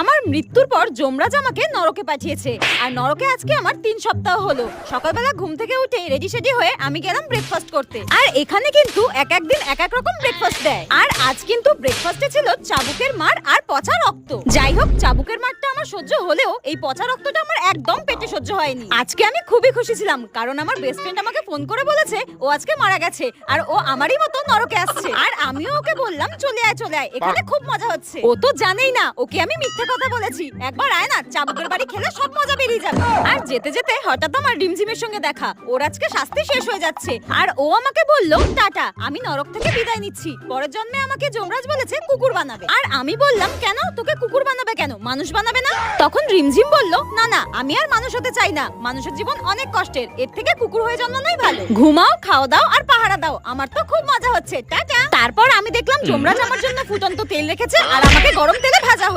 আমার মৃত্যুর পর যমরাজ আমাকে নরকে পাঠিয়েছে, আর নরকে আজকে আমার 3 সপ্তাহ হলো। সকালবেলা ঘুম থেকে উঠে রেডি সেডি হয়ে আমি গেলাম ব্রেকফাস্ট করতে। আর এখানে কিন্তু এক এক দিন এক এক রকম ব্রেকফাস্ট দেয়। আর আজ কিন্তু ব্রেকফাস্টে ছিল চাবুকের মার আর পচা রক্ত। যাই হোক, চাবুকের মারটা আমার সহ্য হলেও এই পচা রক্তটা আমার একদম পেটে সহ্য হয়নি। আজকে আমি খুবই খুশি ছিলাম, কারণ আমার বেস্ট ফ্রেন্ড আমাকে ফোন করে বলেছে ও আজকে মারা গেছে, আর ও আমারই মতো নরকে আসছে। আর আমিও ওকে বললাম চলে আয় চলে আয়, এখানে খুব মজা হচ্ছে। ও তো জানেই না ওকে আমি মিথ্যে কথা বলেছি। একবার আয় না, চাবুকের বাড়ি খেলে সব মজা বেরিয়ে যাবে। আর যেতে যেতে হঠাৎ আমার রিমঝিমের সঙ্গে দেখা। ওর আজকে শাস্তি শেষ হয়ে যাচ্ছে, আর ও আমাকে বলল টাটা, আমি নরক থেকে বিদায় নিচ্ছি। পরের জন্মে আমাকে যমরাজ বলেছে কুকুর বানাবে। আর আমি বললাম কেন, তোকে কুকুর বানাবে কেন, মানুষ বানাবে না? তখন রিমঝিম বলল না না, আমি আর মানুষ হতে চাই না। মানুষের জীবন অনেক কষ্টের, এর থেকে কুকুর হয়ে জন্মানোই ভালো। ঘুমাও, খাও দাও আর পাহারা দাও, আমার তো খুব মজা হচ্ছে, টাটা। তারপর আমি দেখলাম যমরাজ আমার জন্য ফুটন্ত তেল রেখেছে আর আমাকে গরম তেলে ভাজা হলো।